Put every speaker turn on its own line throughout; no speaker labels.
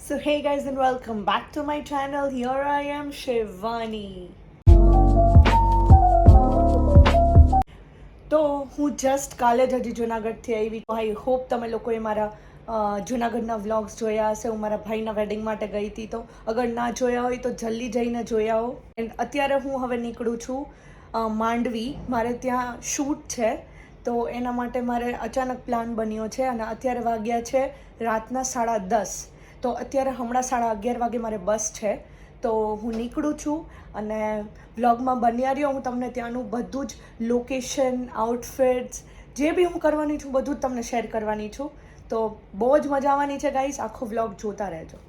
So hey guys and welcome back to my channel. Here I am Shivani. તો હું just કાલે જ હજી જુનાગઢથી આવી. આઈ હોપ તમે લોકોએ મારા જુનાગઢના વ્લોગ્સ જોયા હશે. હું મારા ભાઈના વેડિંગ માટે ગઈ હતી, તો અગર ના જોયા હોય તો જલ્દી જઈને જોઈ આવો. એન્ડ અત્યારે હું હવે નીકળું છું માંડવી. મારે ત્યાં શૂટ છે, તો એના માટે મારે અચાનક પ્લાન બન્યો છે. અને અત્યારે વાગ્યા છે રાતના 10:30. તો અત્યારે હમણાં 11:30 વાગે મારે બસ છે, તો હું નીકળું છું. અને વ્લોગમાં બન્યા રહ્યો. હું તમને ત્યાંનું બધું જ લોકેશન, આઉટફિટ્સ, જે બી હું કરવાની છું બધું જ તમને શેર કરવાની છું. તો બહુ જ મજા આવવાની છે ગાઈસ. આખો વ્લોગ જોતા રહેજો.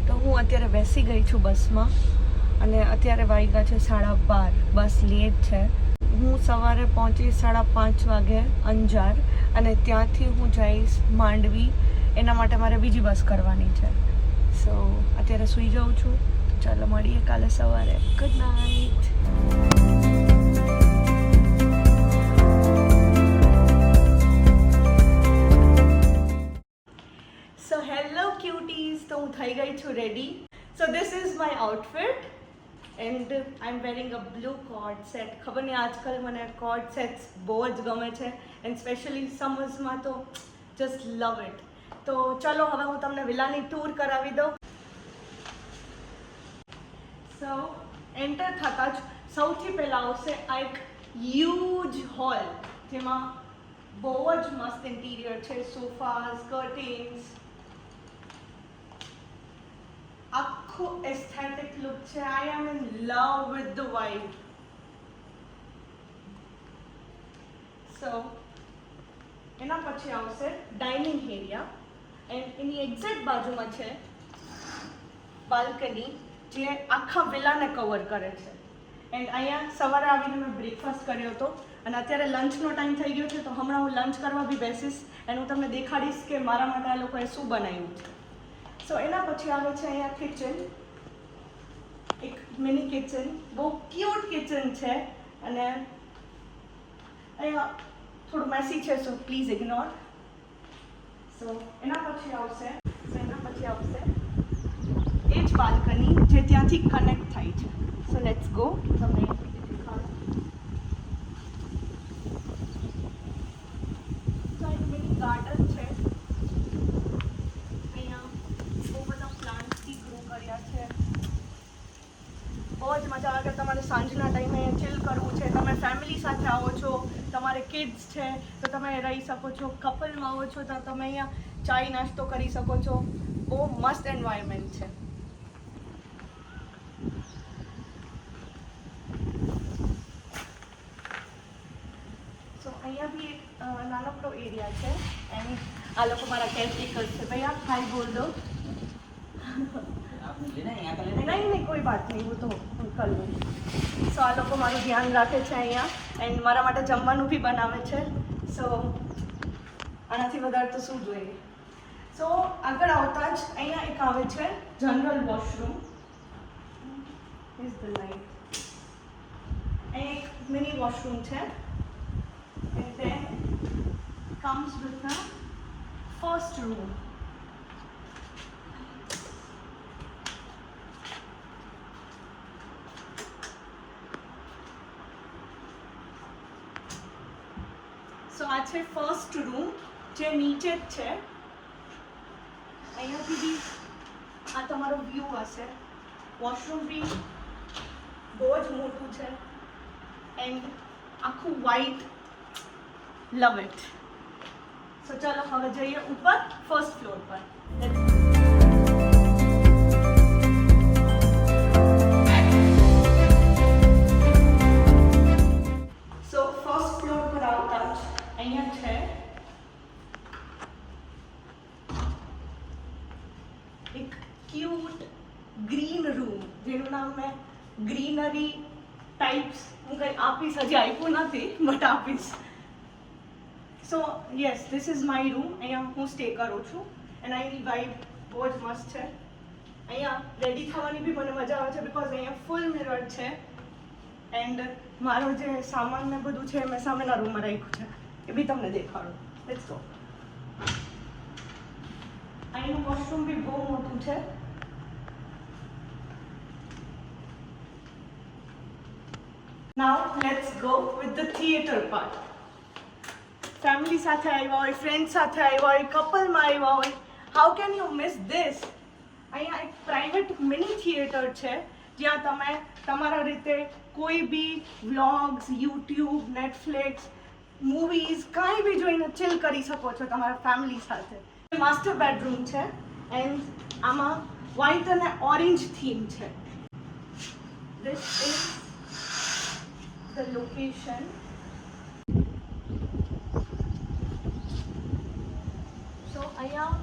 તો હું અત્યારે બેસી ગઈ છું બસમાં, અને અત્યારે વાગ્યા છે 12:30. બસ લેટ છે. હું સવારે પહોંચી 5:30 વાગે અંજાર, અને ત્યાંથી હું જઈશ માંડવી. એના માટે મારે બીજી બસ કરવાની છે. સો અત્યારે સૂઈ જાઉં છું. તો ચાલો મળીએ કાલે સવારે. Good night. So hello cuties, તો હું થઈ ગઈ છું ready. So this is my outfit and I am wearing a blue co-ord set. ખબર નહીં, આજકાલ મને કોર્ડ સેટ્સ બહુ જ ગમે છે, એન્ડ સ્પેશિયલી સમર્સમાં તો જસ્ટ લવ ઇટ. તો ચલો હવે હું તમને વિલાની ટૂર કરાવી દઉં. સો એન્ટર થતાં જ સૌથી પહેલાં આવશે આ એક હ્યુજ હોલ, જેમાં બહુ જ મસ્ત ઇન્ટિરિયર છે. સોફાઝ, કર્ટેન્સ, આખું એસ્થેટિક લુક છે. I am in love with the vibe. So એના પછી આવશે ડાઇનિંગ એરિયા, એન્ડ એની એક્ઝેક્ટ બાજુમાં છે બાલ્કની, જે આખા વિલાને કવર કરે છે. એન્ડ અહીંયા સવારે આવીને મેં બ્રેકફાસ્ટ કર્યો હતો, અને અત્યારે લંચનો ટાઈમ થઈ ગયો છે, તો હમણાં હું લંચ કરવા બી બેસીશ, એન્ડ હું તમને દેખાડીશ કે મારા માટે આ લોકોએ શું બનાવ્યું છે. સો એના પછી આવે છે અહીંયા કિચન, એક મિની કિચન, બહુ ક્યુટ કિચન છે. અને અહીંયા થોડું મેસી છે, સો પ્લીઝ ઇગ્નોર. સો એના પછી આવશે એ જ બાલ્કની, જે ત્યાંથી કનેક્ટ થાય છે. So let's go. તમને મિની ગાર્ડન છે. બહુ જ મજા આવે. તમારે સાંજના ટાઈમે ચિલ કરવું છે, તમે ફેમિલી સાથે આવો છો, તમારે કિડ્સ છે તો તમે રહી શકો છો, કપલમાં આવો છો તો તમે અહીંયા ચાય નાસ્તો કરી શકો છો. બહુ મસ્ત એન્વાયરમેન્ટ છે. સો અહીંયા બી એક નાનકડો એરિયા છે, એન્ડ આ લોકો મારા કેરટેકર છે. ભાઈ આપ હાય બોલ દો. નહીં, કોઈ વાત નહીં, હું તો કર લઉં. સો આ લોકો મારું ધ્યાન રાખે છે અહીંયા, એન્ડ મારા માટે જમવાનું બી બનાવે છે. સો આનાથી વધારે તો શું જોઈએ. સો આગળ આવતા જ અહીંયા એક આવે છે general washroom. Is the light. અહીંયા એક મિની વોશરૂમ છે, and then comes with the first room. So આ છે ફર્સ્ટ રૂમ, જે નીચે જ છે. અહીંયાથી બી આ તમારો વ્યૂ હશે. વોશરૂમ બી બહુ જ મોટું છે, એન્ડ આખું વ્હાઈટ. Love it. સો ચાલો હવે જઈએ ઉપર ફર્સ્ટ ફ્લોર પર. અહીંયા છે એક ક્યુટ ગ્રીન રૂમ, જેનું નામ મેં ગ્રીનરી ટાઈપ્સ હું કંઈ આપીશ, હજી આપ્યું નથી બટ આપીશ. સો yes, this is my room. અહીંયા હું સ્ટે કરું છું, એન્ડ અહીંની વાઇબ બહુ જ મસ્ત છે. અહીંયા રેડી થવાની બી મને મજા આવે છે, બિકોઝ અહીંયા ફૂલ મિરર છે, એન્ડ મારો જે સામાન ને બધું છે મેં સામેના રૂમમાં રાખ્યું છે, એ બી તમને દેખાડું. Let's go. અહીંનું વોશરૂમ બી બહુ મોટું છે. Now let's go with the theatre part. Family સાથે આવ્યા હોય, ફ્રેન્ડ સાથે આવ્યા હોય, કપલમાં આવ્યા હોય, how can you miss this? અહીંયા એક પ્રાઇવેટ મિની થિયેટર છે જ્યાં તમે તમારા રીતે કોઈ બી વ્લોગ્સ, યુટ્યુબ, નેટફ્લિક્સ, મૂવીઝ કાંઈ બી જોઈને ચિલ કરી શકો છો તમારા ફેમિલી સાથે. માસ્ટર બેડરૂમ છે એન્ડ આમાં વ્હાઇટ અને ઓરેન્જ થીમ છે. This is the location. So અહીંયા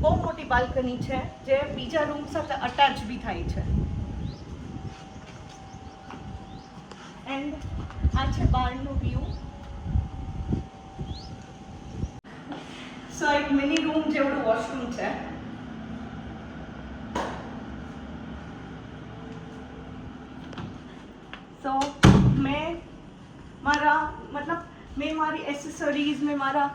બહુ મોટી બાલ્કની છે જે બીજા રૂમ સાથે અટેચ બી થાય છે. એન્ડ આ છે બહારનું વ્યૂ. સો એક મિની રૂમ જેવડું વોશરૂમ છે. સો મેં મારી એસેસરીઝ, મેં મારા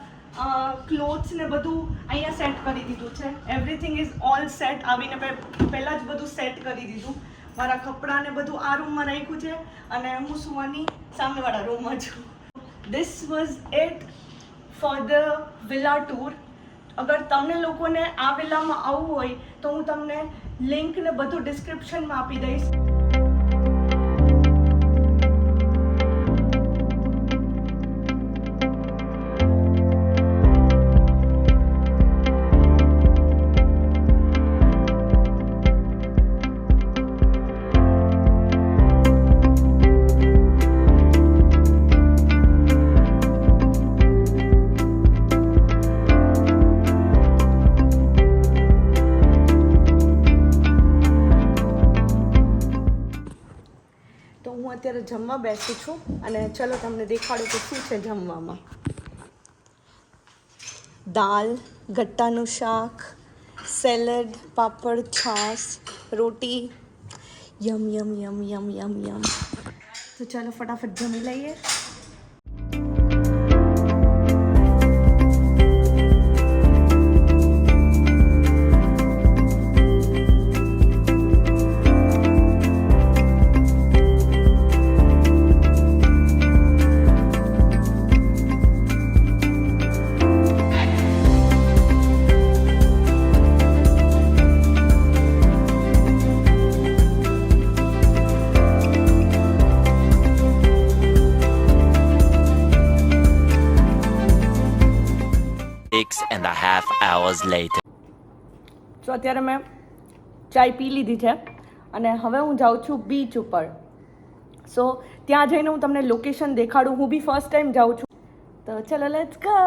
ક્લોથ્સ ને બધું અહીંયા સેટ કરી દીધું છે. Everything is all set. આવીને પહેલાં જ બધું સેટ કરી દીધું. મારા કપડાં ને બધું આ રૂમમાં રાખ્યું છે અને હું સુવાની સામેવાળા રૂમમાં છું. This was it for the villa tour. અગર તમને લોકોને આ વિલામાં આવવું હોય તો હું તમને લિંક ને બધું ડિસ્ક્રિપ્શનમાં આપી દઈશ. અત્યારે જમવા બેસું છું અને ચલો તમને દેખાડું કે શું છે જમવામાં. દાલ, ગટ્ટાનું શાક, સેલેડ, પાપડ, છાશ, રોટી. યમ યમ યમ યમ યમ યમ. તો ચાલો ફટાફટ જમી લઈએ. તો અત્યારે મેં ચાય પી લીધી છે અને હવે હું જાઉં છું બીચ ઉપર. સો ત્યાં જઈને હું તમને લોકેશન દેખાડું. હું બી ફર્સ્ટ ટાઈમ જાઉં છું. તો ચલો લેટ્સ ગો.